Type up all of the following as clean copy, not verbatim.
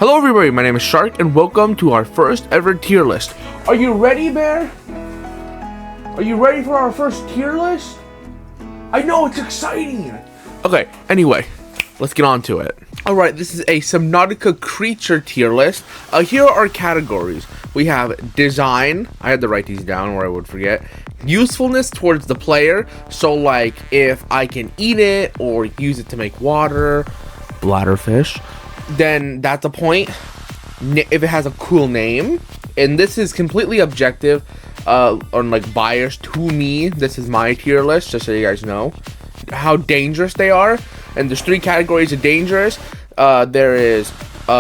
Hello everybody, my name is Shark and welcome to our first ever tier list. Are you ready, Bear? Are you ready for our first tier list? I know, it's exciting! Okay, anyway, let's get on to it. Alright, this is a Subnautica creature tier list. Here are our categories. We have design, I had to write these down or I would forget. Usefulness towards the player, so like if I can eat it or use it to make water, bladderfish, then that's a point. If it has a cool name, and this is completely objective, on like biased to me. This is my tier list, just so you guys know how dangerous they are. And there's 3 categories of dangerous. There is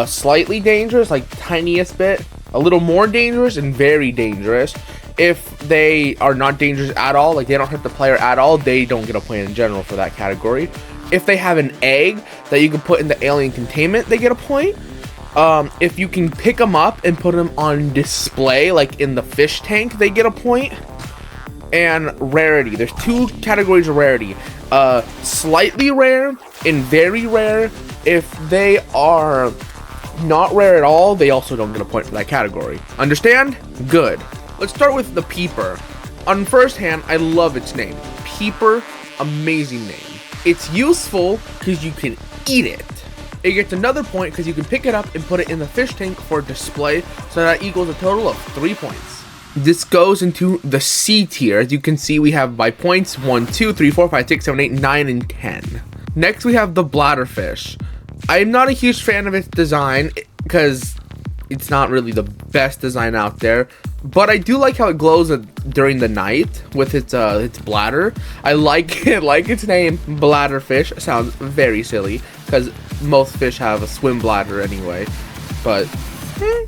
slightly dangerous, like tiniest bit, a little more dangerous, and very dangerous. If they are not dangerous at all, like they don't hurt the player at all, they don't get a point in general for that category. If they have an egg that you can put in the alien containment, they get a point. If you can pick them up and put them on display, like in the fish tank, they get a point. And rarity. There's 2 categories of rarity. Slightly rare and very rare. If they are not rare at all, they also don't get a point for that category. Understand? Good. Let's start with the Peeper. On first hand, I love its name. Peeper, amazing name. It's useful because you can eat it. It gets another point because you can pick it up and put it in the fish tank for display, so that equals a total of 3 points. This goes into the C tier. As you can see, we have by points 1, 2, 3, 4, 5, 6, 7, 8, 9, and 10. Next, we have the bladderfish. I'm not a huge fan of its design because it's not really the best design out there, but I do like how it glows during the night with its bladder. I like it, like its name, bladderfish. It sounds very silly because most fish have a swim bladder anyway, but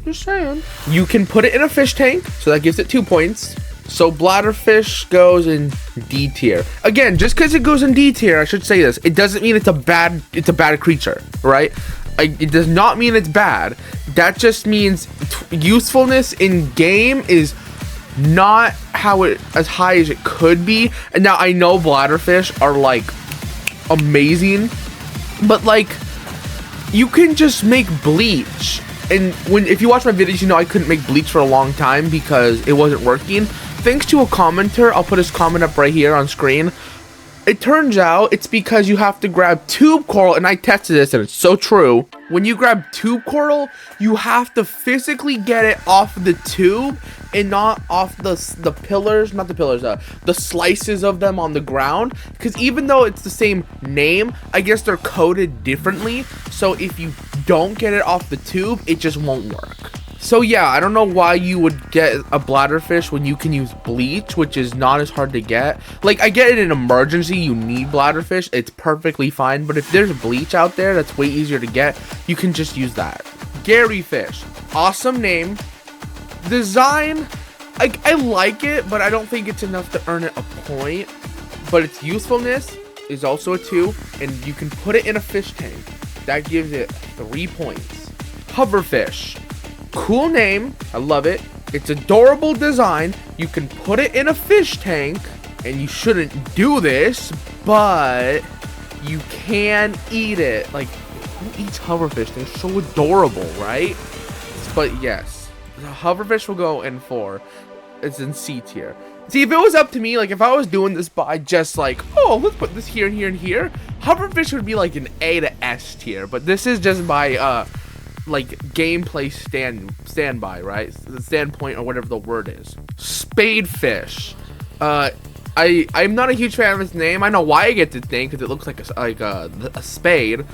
just saying. You can put it in a fish tank, so that gives it 2 points. So bladderfish goes in D tier. Again, just because it goes in D tier, I should say this, it doesn't mean it's a bad creature, right? It does not mean it's bad. That just means usefulness in game is not as high as it could be. And now I know bladderfish are like amazing, but like you can just make bleach. And if you watch my videos, you know I couldn't make bleach for a long time because it wasn't working. Thanks to a commenter, I'll put his comment up right here on screen. It turns out it's because you have to grab tube coral, and I tested this and it's so true. When you grab tube coral, you have to physically get it off the tube and not off the pillars, not the pillars, the slices of them on the ground. Because even though it's the same name, I guess they're coded differently. So if you don't get it off the tube, it just won't work. So yeah, I don't know why you would get a bladderfish when you can use bleach, which is not as hard to get. Like, I get it in an emergency, you need bladderfish, it's perfectly fine. But if there's bleach out there that's way easier to get, you can just use that. Garyfish, awesome name. Design, I like it, but I don't think it's enough to earn it a point. But its usefulness is also a 2, and you can put it in a fish tank. That gives it 3 points. Hoverfish. Cool name, I love it. It's adorable design. You can put it in a fish tank, and you shouldn't do this, but you can eat it. Like, who eats hoverfish? They're so adorable, right? But yes, the hoverfish will go in 4. It's in C tier. See, if it was up to me, like if I was doing this by just like, oh, let's put this here and here and here, hoverfish would be like an A to S tier. But this is just by like gameplay standby, right? The standpoint or whatever the word is. Spadefish. I'm not a huge fan of its name. I know why I get its name because it looks like a spade.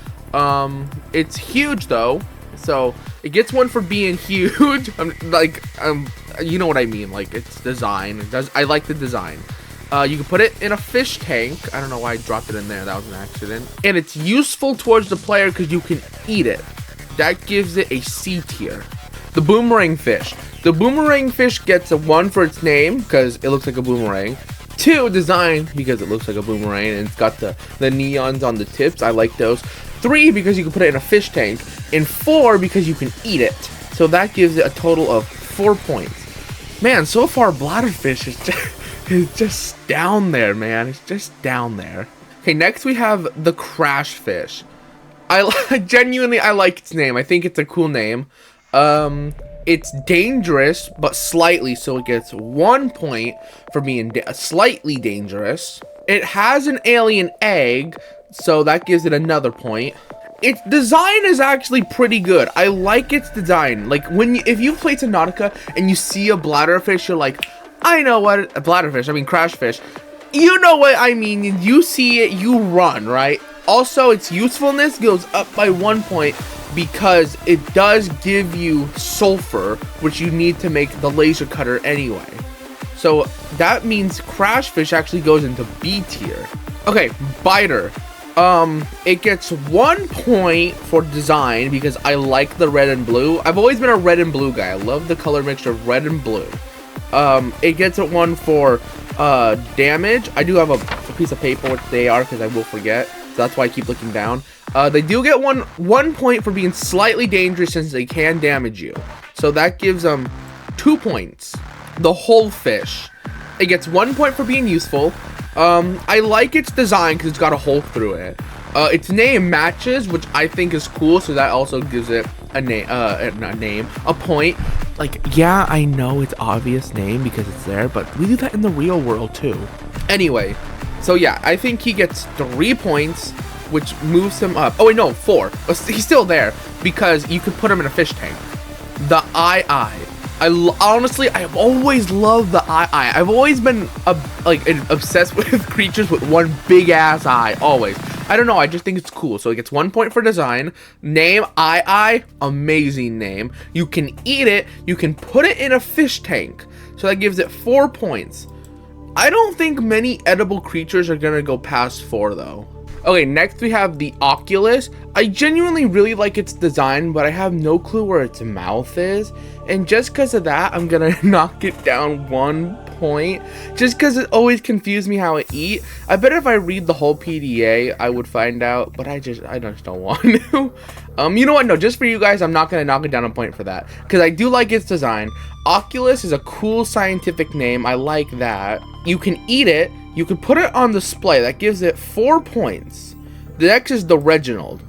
It's huge though, so it gets 1 for being huge. You know what I mean? Like its design. I like the design. You can put it in a fish tank. I don't know why I dropped it in there. That was an accident. And it's useful towards the player because you can eat it. That gives it a C tier. The boomerang fish. The boomerang fish gets a 1 for its name because it looks like a boomerang. 2, design, because it looks like a boomerang and it's got the neons on the tips. I like those. 3, because you can put it in a fish tank. And 4, because you can eat it. So that gives it a total of 4 points. Man, so far bladderfish is just down there, man. It's just down there. Okay, next we have the crash fish. Genuinely, I like its name. I think it's a cool name. It's dangerous, but slightly, so it gets 1 point for being slightly dangerous. It has an alien egg, so that gives it another point. Its design is actually pretty good. I like its design. Like, if you play Subnautica and you see a bladderfish, you're like, I know what a bladderfish, I mean crashfish. You know what I mean. You see it, you run, right? Also, its usefulness goes up by 1 point because it does give you sulfur, which you need to make the laser cutter anyway. So that means crashfish actually goes into B tier. Okay, biter. It gets 1 point for design because I like the red and blue. I've always been a red and blue guy. I love the color mixture of red and blue. It gets a 1 for damage. I do have a piece of paper which they are because I will forget. So that's why I keep looking down. They do get one point for being slightly dangerous since they can damage you. So that gives them 2 points. The whole fish. It gets 1 point for being useful. I like its design because it's got a hole through it. Its name matches, which I think is cool, so that also gives it a a point. Like, yeah, I know it's obvious name because it's there, but we do that in the real world too. Anyway, so yeah, I think he gets 3 points, which moves him up. Oh wait, no, 4. He's still there because you could put him in a fish tank. The honestly, I've always loved the eye. I've always been obsessed with creatures with one big ass eye. Always. I don't know. I just think it's cool. So it gets 1 point for design. Name eye. Amazing name. You can eat it. You can put it in a fish tank. So that gives it 4 points. I don't think many edible creatures are gonna go past 4 though. Okay, next we have the Oculus. I genuinely really like its design, but I have no clue where its mouth is. And just because of that, I'm gonna knock it down 1 point. Just because it always confused me how it eat. I bet if I read the whole PDA, I would find out, but I just don't want to. You know what? No, just for you guys, I'm not gonna knock it down a point for that. Because I do like its design. Oculus is a cool scientific name. I like that. You can eat it. You can put it on display. That gives it 4 points. The next is the Reginald.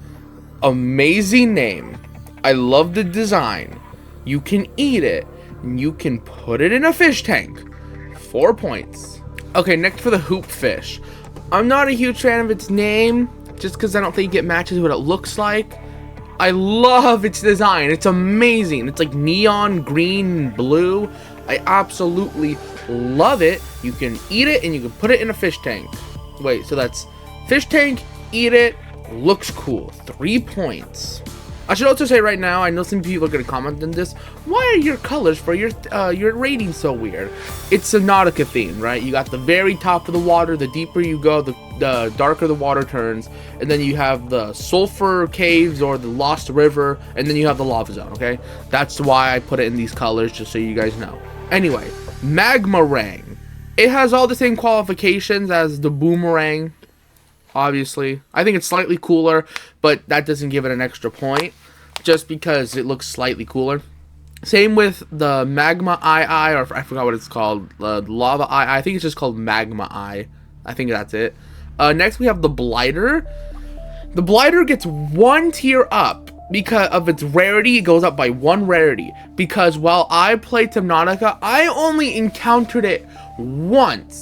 Amazing name. I love the design. You can eat it. And you can put it in a fish tank. 4 points. Okay, next for the hoop fish. I'm not a huge fan of its name, just because I don't think it matches what it looks like. I love its design. It's amazing. It's like neon green and blue. I absolutely love it. You can eat it and you can put it in a fish tank. Wait, so that's fish tank, eat it, looks cool. 3 points. I should also say right now, I know some people are going to comment on this. Why are your colors for your rating so weird? It's Subnautica theme, right? You got the very top of the water. The deeper you go, the darker the water turns. And then you have the sulfur caves or the lost river. And then you have the lava zone, okay? That's why I put it in these colors, just so you guys know. Anyway, Magmarang. It has all the same qualifications as the boomerang. Obviously, I think it's slightly cooler, but that doesn't give it an extra point just because it looks slightly cooler. Same with the magma eye, or I forgot what it's called, lava eye. I think it's just called magma eye. I think that's it. Next we have the blighter. The blighter gets 1 tier up because of its rarity. It goes up by 1 rarity because while I played Subnautica, I only encountered it once.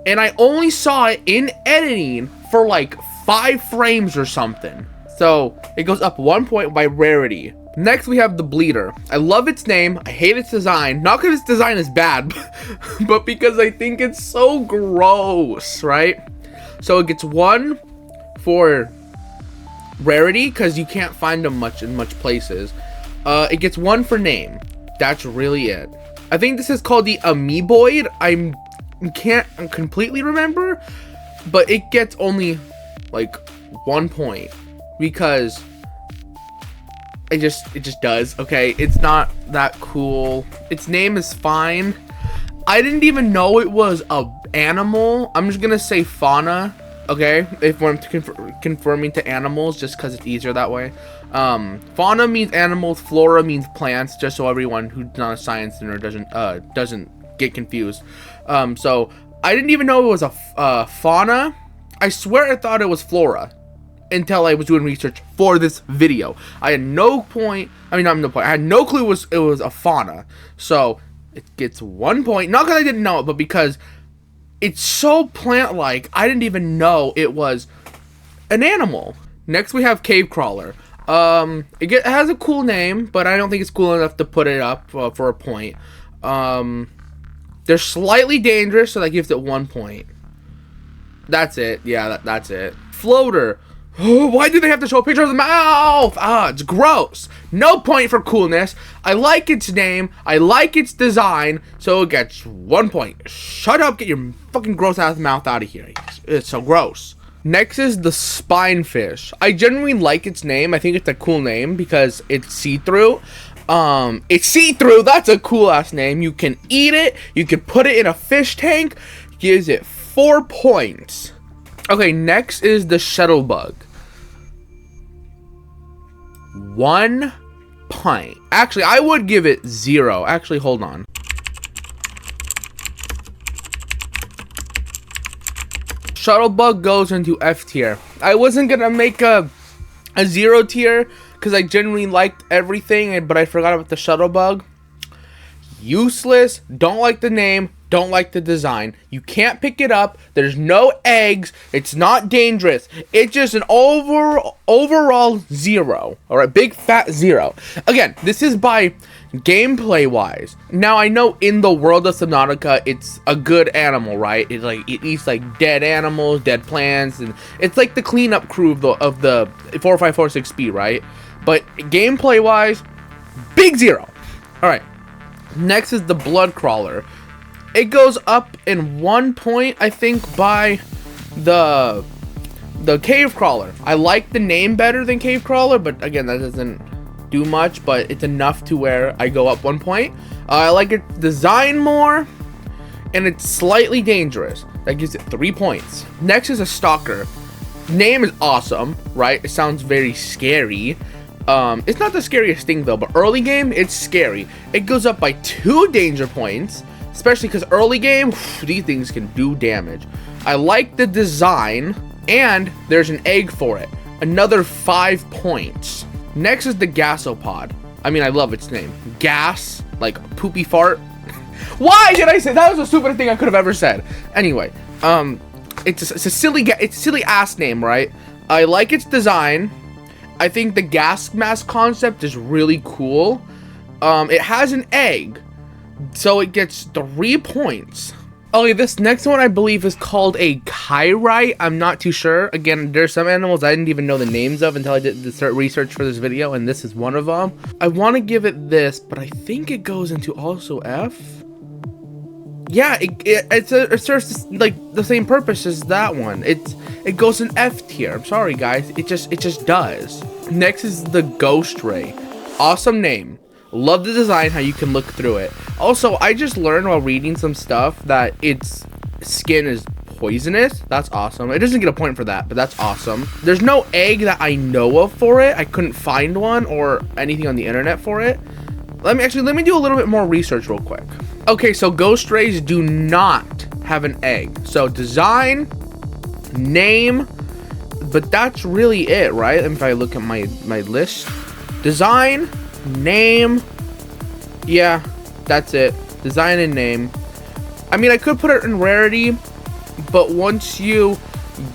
And I only saw it in editing for like 5 frames or something. So it goes up 1 point by rarity. Next we have the bleeder. I love its name. I hate its design. Not because its design is bad, but because I think it's so gross, right? So it gets 1 for rarity because you can't find them in much places. It gets 1 for name. That's really it. I think this is called the amoeboid. I can't completely remember, but it gets only like 1 point because it just does. Okay, it's not that cool. Its name is fine. I didn't even know it was a animal. I'm just gonna say fauna, okay, if we're confirming to animals, just because it's easier that way. Fauna means animals, flora means plants, just so everyone who's not a science nerd doesn't get confused. So I didn't even know it was a fauna. I swear I thought it was flora. until I was doing research for this video. I had no point. I mean, not no point. I had no clue it was a fauna. So it gets 1 point. Not because I didn't know it, but because it's so plant-like. I didn't even know it was an animal. Next, we have cave crawler. It has a cool name, but I don't think it's cool enough to put it up for a point. They're slightly dangerous, so that gives it 1 point. That's it. Yeah, that's it. Floater. Oh, why do they have to show a picture of the mouth? It's gross. No point for coolness. I like its name. I like its design, so it gets 1 point. Shut up. Get your fucking gross ass mouth out of here. It's so gross. Next is the spinefish. I genuinely like its name. I think it's a cool name because it's see-through. It's see-through. That's a cool ass name. You can eat it. You can put it in a fish tank. Gives it 4 points. Okay, next is the shuttlebug. 1 point. Actually, I would give it 0. Actually, hold on. Shuttlebug goes into F tier. I wasn't gonna make a 0 tier because I genuinely liked everything, but I forgot about the shuttlebug. Useless. Don't like the name. Don't like the design. You can't pick it up. There's no eggs. It's not dangerous. It's just an overall 0. Alright, big fat 0. Again, this is by gameplay wise. Now I know in the world of Subnautica, it's a good animal, right? It eats like dead animals, dead plants, and it's like the cleanup crew of the 4546B, right? But gameplay wise, big 0. Alright. Next is the blood crawler. It goes up in 1 point, I think, by the cave crawler. I like the name better than cave crawler, but again, that doesn't do much, but it's enough to where I go up 1 point. I like its design more, and it's slightly dangerous. That gives it 3 points. Next is a stalker. Name is awesome, right? It sounds very scary. It's not the scariest thing though, but early game, it's scary. It goes up by 2 danger points. Especially because early game, these things can do damage. I like the design, and there's an egg for it. Another 5 points. Next is the gasopod. I mean, I love its name. Gas, like poopy fart. Why did I say that? Was the stupidest thing I could have ever said. Anyway, it's a silly ass name, right? I like its design. I think the gas mask concept is really cool. It has an egg. So it gets 3 points. Okay, this next one I believe is called a kyrite. I'm not too sure. Again, there's some animals I didn't even know the names of until I did the research for this video, and this is one of them. I want to give it this, but I think it goes into also F. Yeah, it serves like the same purpose as that one. It goes in F tier. I'm sorry guys, it just does. Next is the ghost ray. Awesome name. Love the design, how you can look through it. Also, I just learned while reading some stuff that its skin is poisonous. That's awesome. It doesn't get a point for that, but that's awesome. There's no egg that I know of for it. I couldn't find one or anything on the internet for it. Let me do a little bit more research real quick. Okay, so ghost rays do not have an egg. So design, name, but that's really it, right? If I look at my list, design, name, yeah, that's it. Design and name. I mean, I could put it in rarity, but once you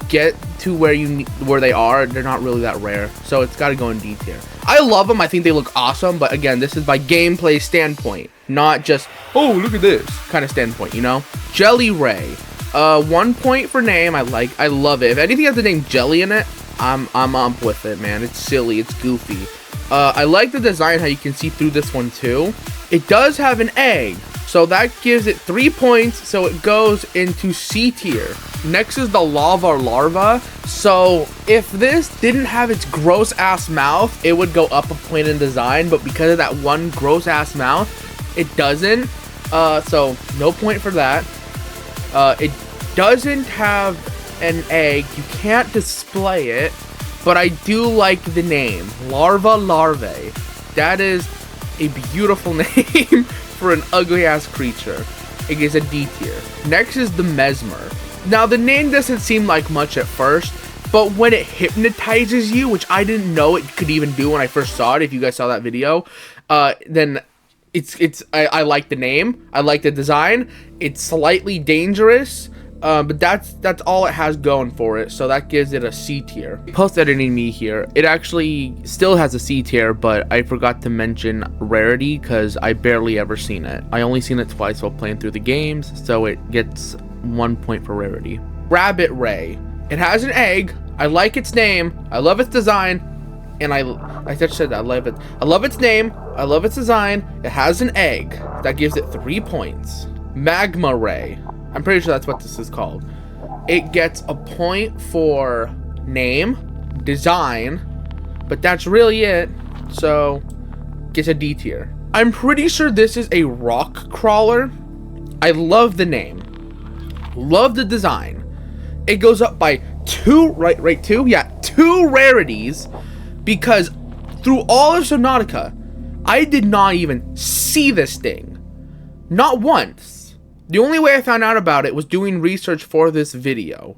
get to where they are, they're not really that rare, so it's got to go in D tier. I love them. I think they look awesome, but again, this is by gameplay standpoint, not just oh look at this kind of standpoint, you know. Jelly ray, 1 point for name. I love it. If anything has the name jelly in it, I'm up with it, man. It's silly, it's goofy. I like the design, how you can see through this one too. It does have an egg, so that gives it 3 points, so it goes into C tier. Next is the lava larva. So if this didn't have its gross ass mouth, it would go up a point in design, but because of that one gross ass mouth, it doesn't. So no point for that. It doesn't have an egg. You can't display it. But I do like the name, Larva Larvae. That is a beautiful name for an ugly ass creature. It gets a D tier. Next is the Mesmer. Now the name doesn't seem like much at first. but when it hypnotizes you, which I didn't know it could even do when I first saw it, if you guys saw that video, then I like the name, I like the design. It's slightly dangerous, but that's all it has going for it, so that gives it a C tier. Post editing me here, it actually still has a C tier, but I forgot to mention rarity because I barely ever seen it. I only seen it twice while playing through the games, so it gets 1 point for rarity. Rabbit Ray. It has an egg. I like its name. I love its design. And I just said that. I love it. I love its name. I love its design. It has an egg. That gives it 3 points. Magma Ray. I'm pretty sure that's what this is called. It gets a point for name, design, but that's really it. So, gets a D tier. I'm pretty sure this is a rock crawler. I love the name. Love the design. It goes up by 2 rarities, because through all of Subnautica, I did not even see this thing. Not once. The only way I found out about it was doing research for this video.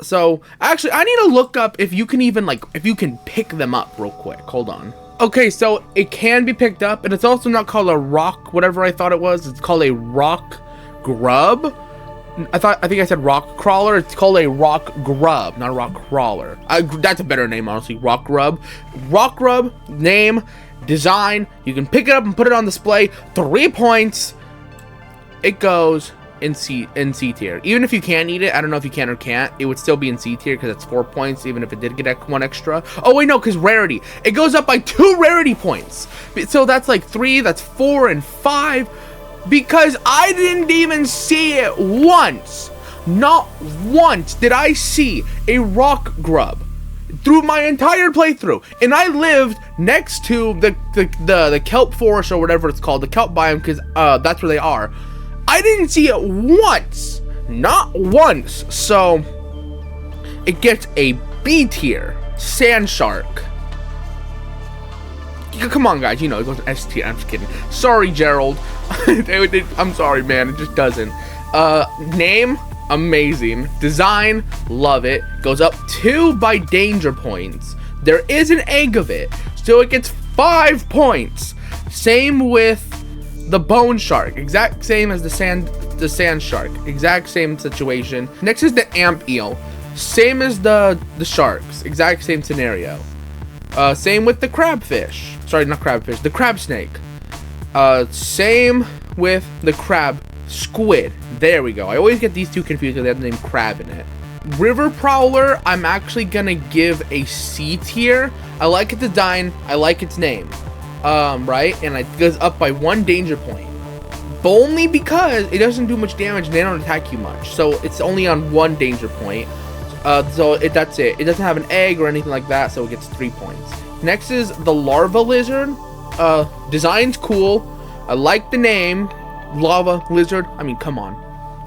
So, actually, I need to look up if you can even, if you can pick them up real quick. Hold on. Okay, so it can be picked up, and it's also not called a rock, whatever I thought it was. It's called a rock grub. I think I said rock crawler. It's called a rock grub, not a rock crawler. That's a better name, honestly. Rock grub. Rock grub, name, design. You can pick it up and put it on display. 3 points. It goes in C tier. Even if you can't eat it, I don't know if you can or can't, it would still be in C tier because it's 4 points, even if it did get 1 extra. Oh wait, no, because rarity. It goes up by 2 rarity points. So that's like 3, that's 4, and 5. Because I didn't even see it once. Not once did I see a rock grub through my entire playthrough. And I lived next to the kelp forest, or whatever it's called, the kelp biome, because that's where they are. I didn't see it once. Not once. So it gets a B tier. Sand shark. Come on, guys, you know, it goes S tier. I'm just kidding. Sorry, Gerald. I'm sorry, man. It just doesn't. Name, amazing. Design, love it. Goes up 2 by danger points. There is an egg of it, so it gets 5 points. Same with the bone shark. Exact same as the sand shark. Exact same situation. Next is the amp eel. Same as the sharks. Exact same scenario. Same with the crabfish. Sorry, not crabfish. The crab snake. Same with the crab squid. There we go. I always get these two confused because they have the name crab in it. River prowler, I'm actually gonna give a C tier. I like its design. I like its name. Right? And it goes up by 1 danger point. But only because it doesn't do much damage and they don't attack you much. So it's only on 1 danger point. That's it. It doesn't have an egg or anything like that, so it gets 3 points. Next is the larva lizard. Design's cool. I like the name. Lava lizard. I mean, come on.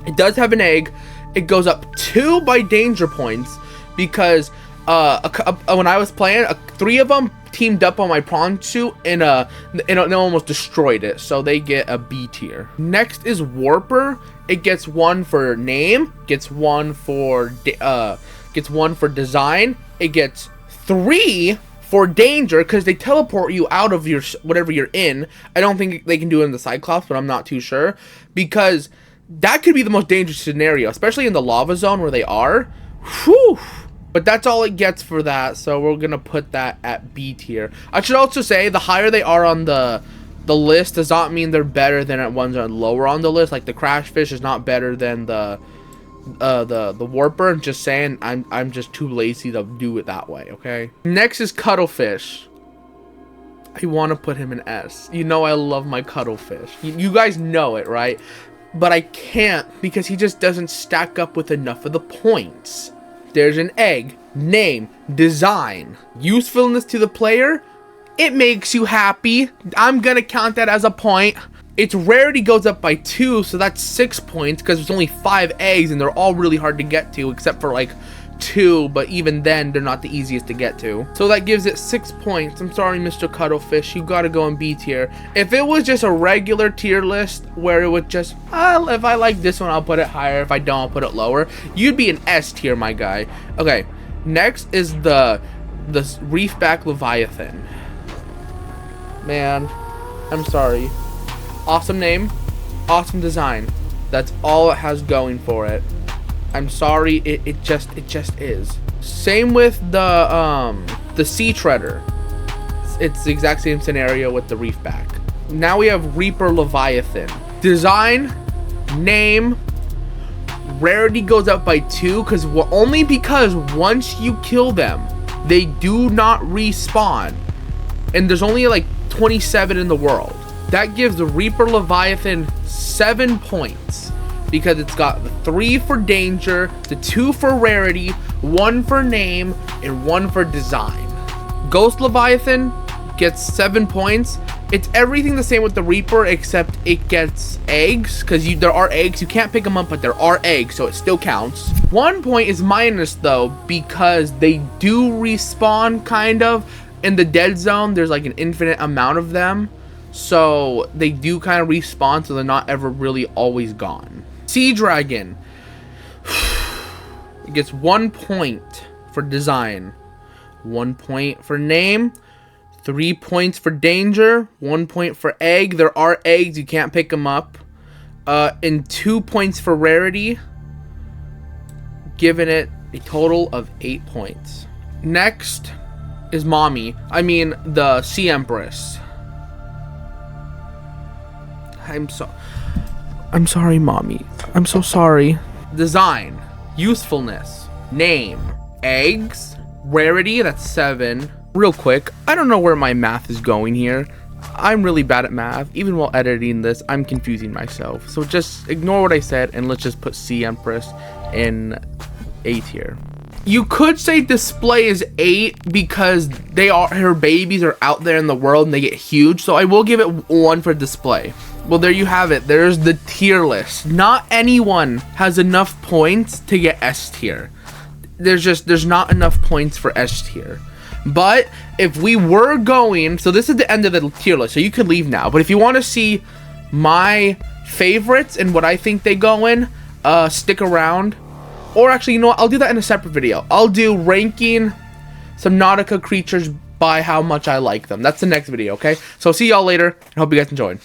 It does have an egg. It goes up 2 by danger points because when I was playing, 3 of them teamed up on my prawn suit and they almost destroyed it, so they get a B tier. Next is warper. It gets 1 for name, gets 1 for design. It gets 3 for danger because they teleport you out of your whatever you're in. I don't think they can do it in the Cyclops, but I'm not too sure because that could be the most dangerous scenario, especially in the lava zone where they are. Whew. But that's all it gets for that, so we're gonna put that at B tier. I should also say the higher they are on the list does not mean they're better than at ones that are lower on the list. Like the crashfish is not better than the warper. I'm just saying, I'm just too lazy to do it that way. Okay. Next is cuttlefish. I want to put him in S. You know I love my cuttlefish. You guys know it, right? But I can't because he just doesn't stack up with enough of the points. There's an egg, name, design, usefulness to the player. It makes you happy. I'm gonna count that as a point. Its rarity goes up by 2, so that's 6 points because there's only 5 eggs and they're all really hard to get to except for like 2, but even then they're not the easiest to get to. So that gives it 6 points. I'm sorry, Mr. Cuttlefish, you gotta go in B tier. If it was just a regular tier list where it would just, if I like this one, I'll put it higher. If I don't, I'll put it lower. You'd be an S tier, my guy. Okay, Next is the reefback leviathan. Man, I'm sorry. Awesome name, awesome design. That's all it has going for it. I'm sorry, it just is. Same with the sea treader. It's the exact same scenario with the reefback. Now we have Reaper Leviathan. Design, name, rarity goes up by 2 only because once you kill them, they do not respawn. And there's only like 27 in the world. That gives the Reaper Leviathan 7 points because it's got the 3 for danger, the 2 for rarity, 1 for name, and 1 for design. Ghost Leviathan gets 7 points. It's everything the same with the Reaper except it gets eggs because there are eggs. You can't pick them up, but there are eggs, so it still counts. 1 point is minus though because they do respawn kind of. In the dead zone, there's like an infinite amount of them. So they do kind of respawn, so they're not ever really always gone. Sea Dragon. It gets 1 point for design, 1 point for name, 3 points for danger, 1 point for egg. There are eggs, you can't pick them up. And 2 points for rarity, giving it a total of 8 points. Next is the Sea Empress. I'm sorry, Mommy. I'm so sorry. Design, usefulness, name, eggs, rarity, that's 7. Real quick, I don't know where my math is going here. I'm really bad at math. Even while editing this, I'm confusing myself. So just ignore what I said and let's just put Sea Empress in A tier. You could say display is 8 because her babies are out there in the world and they get huge. So I will give it 1 for display. Well, there you have it. There's the tier list. Not anyone has enough points to get S tier. There's not enough points for S tier. But if we were going, so this is the end of the tier list, so you could leave now. But if you want to see my favorites and what I think they go in, stick around. Or actually, you know what? I'll do that in a separate video. I'll do ranking Subnautica creatures by how much I like them. That's the next video, okay? So see y'all later. I hope you guys enjoyed.